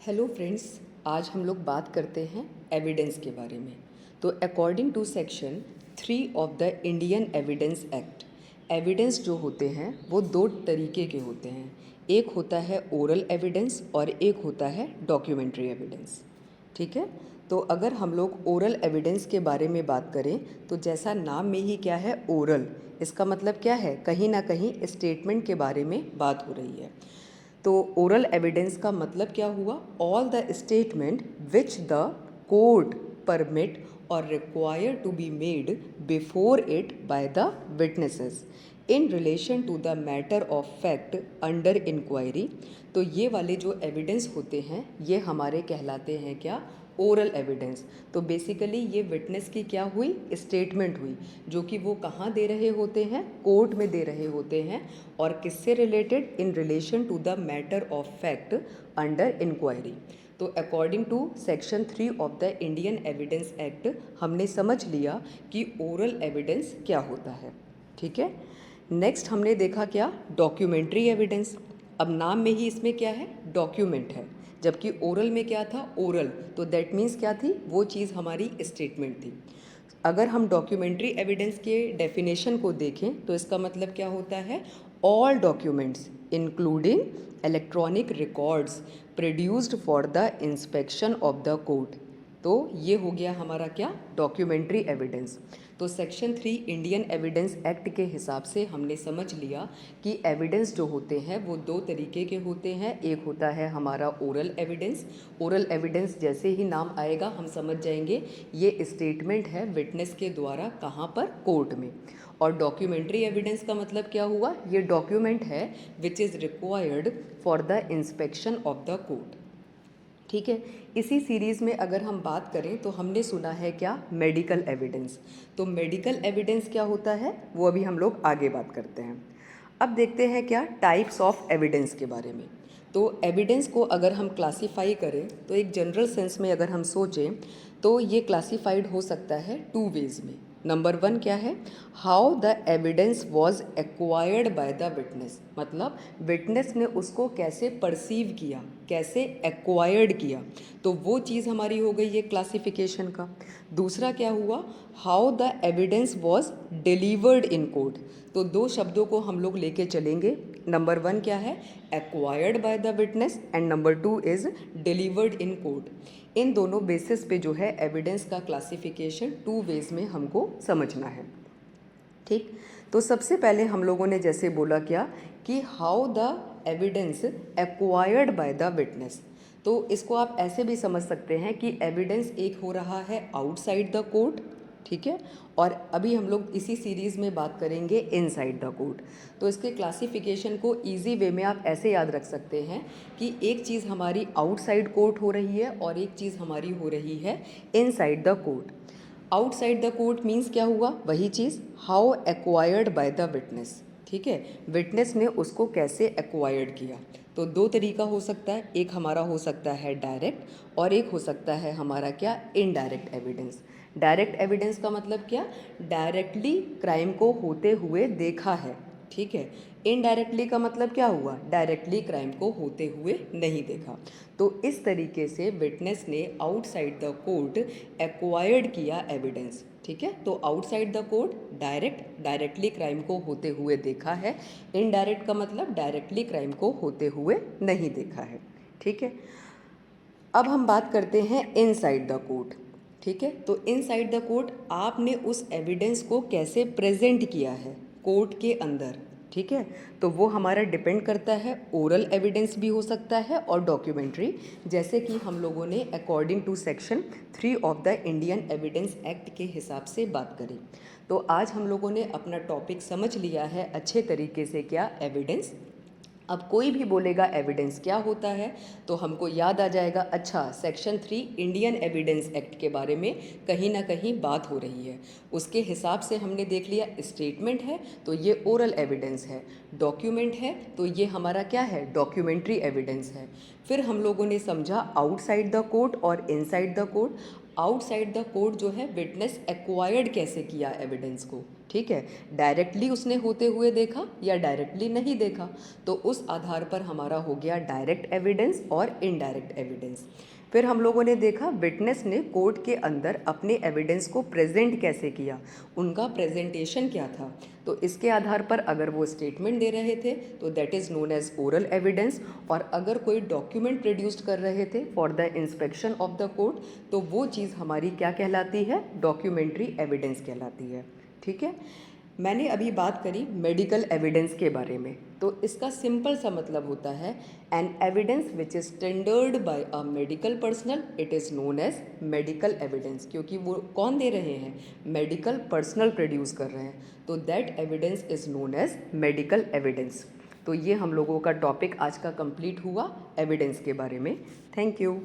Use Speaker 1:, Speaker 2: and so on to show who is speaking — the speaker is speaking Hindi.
Speaker 1: हेलो फ्रेंड्स, आज हम लोग बात करते हैं एविडेंस के बारे में। तो according to section 3 of the Indian evidence act, evidence जो होते हैं वो दो तरीके के होते हैं। एक होता है ओरल एविडेंस और एक होता है डॉक्यूमेंट्री एविडेंस। ठीक है, तो अगर हम लोग ओरल एविडेंस के बारे में बात करें तो जैसा नाम में ही क्या है, ओरल, इसका मतलब क्या है, कहीं ना कहीं स्टेटमेंट के बारे में बात हो रही है। तो ओरल एविडेंस का मतलब क्या हुआ, all the statement which the court permit or require to be made before it by the witnesses in relation to the matter of fact under inquiry. तो ये वाले जो एविडेंस होते हैं ये हमारे कहलाते हैं क्या, ओरल एविडेंस। तो बेसिकली ये विटनेस की क्या हुई, स्टेटमेंट हुई, जो कि वो कहाँ दे रहे होते हैं, कोर्ट में दे रहे होते हैं। और किससे related, in relation to the matter of fact under inquiry. तो according to section 3 of the Indian evidence act हमने समझ लिया कि ओरल एविडेंस क्या होता है। ठीक है, नेक्स्ट हमने देखा क्या, डॉक्यूमेंट्री एविडेंस। अब नाम में ही इसमें क्या है, डॉक्यूमेंट है, जबकि ओरल में क्या था, ओरल, तो दैट मीन्स क्या थी, वो चीज़ हमारी स्टेटमेंट थी। अगर हम डॉक्यूमेंट्री एविडेंस के डेफिनेशन को देखें तो इसका मतलब क्या होता है, all documents including electronic records produced for the inspection of the court. तो ये हो गया हमारा क्या, डॉक्यूमेंट्री एविडेंस। तो सेक्शन 3 इंडियन एविडेंस एक्ट के हिसाब से हमने समझ लिया कि एविडेंस जो होते हैं वो दो तरीके के होते हैं। एक होता है हमारा ओरल एविडेंस। ओरल एविडेंस जैसे ही नाम आएगा हम समझ जाएंगे ये स्टेटमेंट है विटनेस के द्वारा, कहाँ पर, कोर्ट में। और डॉक्यूमेंट्री एविडेंस का मतलब क्या हुआ, ये डॉक्यूमेंट है which is required for the inspection of the court. ठीक है, इसी सीरीज़ में अगर हम बात करें तो हमने सुना है क्या, मेडिकल एविडेंस। तो मेडिकल एविडेंस क्या होता है वो अभी हम लोग आगे बात करते हैं। अब देखते हैं क्या, टाइप्स ऑफ एविडेंस के बारे में। तो एविडेंस को अगर हम क्लासीफाई करें तो एक जनरल सेंस में अगर हम सोचें तो ये क्लासीफाइड हो सकता है 2 वेज में। नंबर 1 क्या है, how the evidence was acquired by the witness, मतलब विटनेस ने उसको कैसे परसीव किया, कैसे एक्वायर्ड किया, तो वो चीज़ हमारी हो गई है क्लासिफिकेशन का। दूसरा क्या हुआ, how the evidence was delivered in court. तो दो शब्दों को हम लोग लेके चलेंगे। नंबर 1 क्या है, acquired by the witness, and number 2 is delivered in court. इन दोनों बेसिस पे जो है एविडेंस का क्लासिफिकेशन 2 वेज में हमको समझना है। ठीक, तो सबसे पहले हम लोगों ने जैसे बोला क्या कि how the evidence acquired by the witness. तो इसको आप ऐसे भी समझ सकते हैं कि एविडेंस एक हो रहा है आउटसाइड द कोर्ट, ठीक है, और अभी हम लोग इसी सीरीज़ में बात करेंगे इनसाइड द कोर्ट। तो इसके क्लासिफिकेशन को इजी वे में आप ऐसे याद रख सकते हैं कि एक चीज़ हमारी आउटसाइड कोर्ट हो रही है और एक चीज़ हमारी हो रही है inside the court. Outside the court means क्या हुआ, वही चीज़, how acquired by the witness. ठीक है, विटनेस ने उसको कैसे एक्वायर्ड किया। तो दो तरीका हो सकता है, एक हमारा हो सकता है डायरेक्ट और एक हो सकता है हमारा क्या, इनडायरेक्ट एविडेंस। डायरेक्ट एविडेंस का मतलब क्या, डायरेक्टली क्राइम को होते हुए देखा है। ठीक है, इनडायरेक्टली का मतलब क्या हुआ, डायरेक्टली क्राइम को होते हुए नहीं देखा। तो इस तरीके से विटनेस ने आउटसाइड द कोर्ट एक्वायर्ड किया एविडेंस। ठीक है, तो outside the court directly crime को होते हुए देखा है, इनडायरेक्ट का मतलब डायरेक्टली क्राइम को होते हुए नहीं देखा है। ठीक है, अब हम बात करते हैं इनसाइड द कोर्ट। ठीक है, तो इनसाइड द कोर्ट आपने उस एविडेंस को कैसे प्रेजेंट किया है कोर्ट के अंदर। ठीक है, तो वो हमारा डिपेंड करता है, ओरल एविडेंस भी हो सकता है और डॉक्यूमेंट्री, जैसे कि हम लोगों ने according to section 3 of the Indian evidence act के हिसाब से बात करी। तो आज हम लोगों ने अपना टॉपिक समझ लिया है अच्छे तरीके से, क्या, एविडेंस। अब कोई भी बोलेगा एविडेंस क्या होता है तो हमको याद आ जाएगा, अच्छा सेक्शन 3 इंडियन एविडेंस एक्ट के बारे में कहीं ना कहीं बात हो रही है। उसके हिसाब से हमने देख लिया, स्टेटमेंट है तो ये ओरल एविडेंस है, डॉक्यूमेंट है तो ये हमारा क्या है, डॉक्यूमेंट्री एविडेंस है। फिर हम लोगों ने समझा आउटसाइड द कोर्ट और inside the court. Outside the court जो है विटनेस एक्वायर्ड कैसे किया एविडेंस को, ठीक है, डायरेक्टली उसने होते हुए देखा या डायरेक्टली नहीं देखा, तो उस आधार पर हमारा हो गया डायरेक्ट एविडेंस और इनडायरेक्ट एविडेंस। फिर हम लोगों ने देखा विटनेस ने कोर्ट के अंदर अपने एविडेंस को प्रेजेंट कैसे किया, उनका प्रेजेंटेशन क्या था, तो इसके आधार पर अगर वो स्टेटमेंट दे रहे थे तो that is known as oral evidence, और अगर कोई डॉक्यूमेंट प्रोड्यूस्ड कर रहे थे for the inspection of the court तो वो चीज़ हमारी क्या कहलाती है, डॉक्यूमेंट्री एविडेंस कहलाती है, ठीक है। मैंने अभी बात करी मेडिकल एविडेंस के बारे में, तो इसका सिंपल सा मतलब होता है an evidence which is tendered by a medical personal, it is known as medical evidence, क्योंकि वो कौन दे रहे हैं, मेडिकल पर्सनल प्रोड्यूस कर रहे हैं, तो that evidence is known as medical evidence. तो ये हम लोगों का टॉपिक आज का कंप्लीट हुआ एविडेंस के बारे में। Thank you.